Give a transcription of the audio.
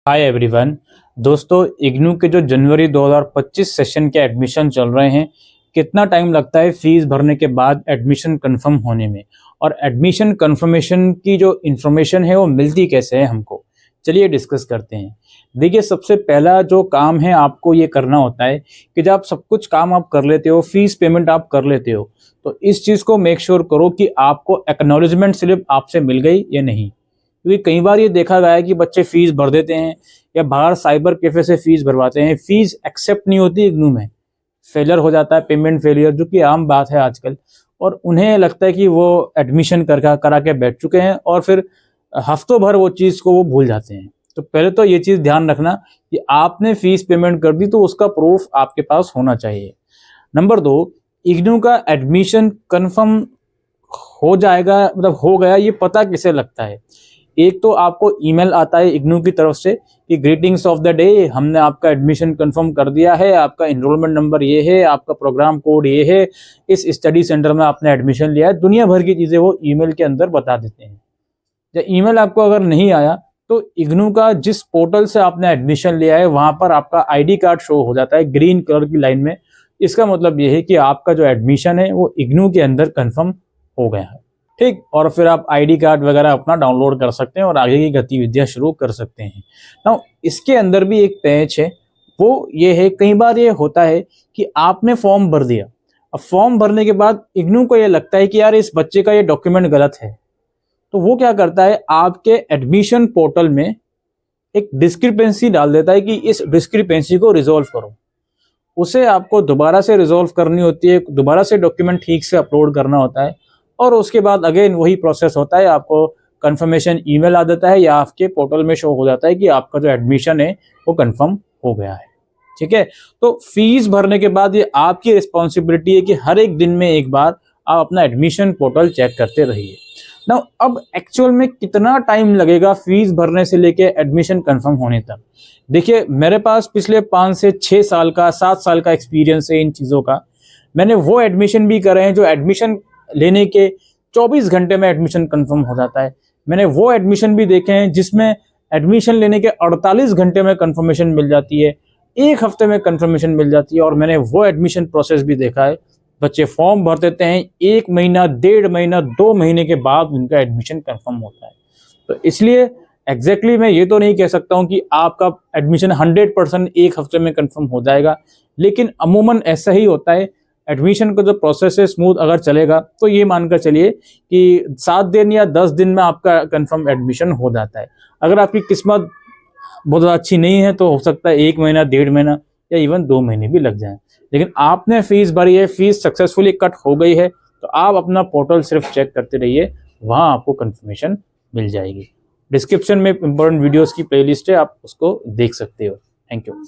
Hi everyone. दोस्तों, इग्नू के जो जनवरी 2025 सेशन के एडमिशन चल रहे हैं, कितना टाइम लगता है फीस भरने के बाद एडमिशन कंफर्म होने में, और एडमिशन कंफर्मेशन की जो इन्फॉर्मेशन है वो मिलती कैसे है हमको, चलिए डिस्कस करते हैं। देखिए, सबसे पहला जो काम है आपको ये करना होता है कि जब आप सब कुछ काम आप कर लेते हो, फीस पेमेंट आप कर लेते हो, तो इस चीज़ को मेक श्योर करो कि आपको एक्नॉलेजमेंट स्लिप आपसे मिल गई या नहीं। क्योंकि कई बार ये देखा गया है कि बच्चे फीस भर देते हैं या बाहर साइबर कैफे से फीस भरवाते हैं, फीस एक्सेप्ट नहीं होती इग्नू में, फेलियर हो जाता है, पेमेंट फेलियर, जो कि आम बात है आजकल, और उन्हें लगता है कि वो एडमिशन करा के बैठ चुके हैं और फिर हफ्तों भर वो चीज़ को वो भूल जाते हैं। तो पहले तो ये चीज़ ध्यान रखना कि आपने फीस पेमेंट कर दी तो उसका प्रूफ आपके पास होना चाहिए। नंबर 2, इग्नू का एडमिशन कन्फर्म हो जाएगा, मतलब हो गया, ये पता किसे लगता है। एक तो आपको ईमेल आता है इग्नू की तरफ से कि ग्रीटिंग्स ऑफ द डे, हमने आपका एडमिशन कंफर्म कर दिया है, आपका एनरोलमेंट नंबर ये है, आपका प्रोग्राम कोड ये है, इस स्टडी सेंटर में आपने एडमिशन लिया है। दुनिया भर की चीज़ें वो ईमेल के अंदर बता देते हैं। जब ईमेल आपको अगर नहीं आया तो इग्नू का जिस पोर्टल से आपने एडमिशन लिया है वहाँ पर आपका आईडी कार्ड शो हो जाता है ग्रीन कलर की लाइन में। इसका मतलब ये है कि आपका जो एडमिशन है वो इग्नू के अंदर कन्फर्म हो गया है, ठीक। और फिर आप आईडी कार्ड वगैरह अपना डाउनलोड कर सकते हैं और आगे की गतिविधियां शुरू कर सकते हैं। नाउ इसके अंदर भी एक पैच है, वो ये है, कई बार ये होता है कि आपने फॉर्म भर दिया, अब फॉर्म भरने के बाद इग्नू को ये लगता है कि यार इस बच्चे का ये डॉक्यूमेंट गलत है, तो वो क्या करता है, आपके एडमिशन पोर्टल में एक डिस्क्रिपेंसी डाल देता है कि इस डिस्क्रिपेंसी को रिजोल्व करो। उसे आपको दोबारा से रिजोल्व करनी होती है, दोबारा से डॉक्यूमेंट ठीक से अपलोड करना होता है, और उसके बाद अगेन वही प्रोसेस होता है, आपको कंफर्मेशन ईमेल आ जाता है या आपके पोर्टल में शो हो जाता है कि आपका जो एडमिशन है वो कंफर्म हो गया है, ठीक है। तो फीस भरने के बाद ये आपकी रिस्पॉन्सिबिलिटी है कि हर एक दिन में एक बार आप अपना एडमिशन पोर्टल चेक करते रहिए। ना अब एक्चुअल में कितना टाइम लगेगा फीस भरने से लेके एडमिशन कंफर्म होने तक? देखिए, मेरे पास पिछले 5 से 6 साल का, 7 साल का एक्सपीरियंस है इन चीज़ों का। मैंने वो एडमिशन भी करे हैं जो एडमिशन लेने के 24 घंटे में एडमिशन कंफर्म हो जाता है। मैंने वो एडमिशन भी देखे हैं जिसमें एडमिशन लेने के 48 घंटे में कंफर्मेशन मिल जाती है, 1 हफ्ते में कंफर्मेशन मिल जाती है। और मैंने वो एडमिशन प्रोसेस भी देखा है, बच्चे फॉर्म भर देते हैं, 1 महीना, 1.5 महीना, 2 महीने के बाद उनका एडमिशन कंफर्म होता है। तो इसलिए एग्जैक्टली मैं ये तो नहीं कह सकता हूँ कि आपका एडमिशन 100% 1 हफ्ते में कंफर्म हो जाएगा, लेकिन अमूमन ऐसा ही होता है। एडमिशन का जो प्रोसेस है स्मूथ अगर चलेगा तो ये मानकर चलिए कि 7 दिन या 10 दिन में आपका कंफर्म एडमिशन हो जाता है। अगर आपकी किस्मत बहुत अच्छी नहीं है तो हो सकता है 1 महीना, 1.5 महीना या इवन 2 महीने भी लग जाएं। लेकिन आपने फीस भरी है, फीस सक्सेसफुली कट हो गई है, तो आप अपना पोर्टल सिर्फ चेक करते रहिए, वहाँ आपको कंफर्मेशन मिल जाएगी। डिस्क्रिप्शन में इंपॉर्टेंट वीडियोस की प्लेलिस्ट है, आप उसको देख सकते हो। Thank you.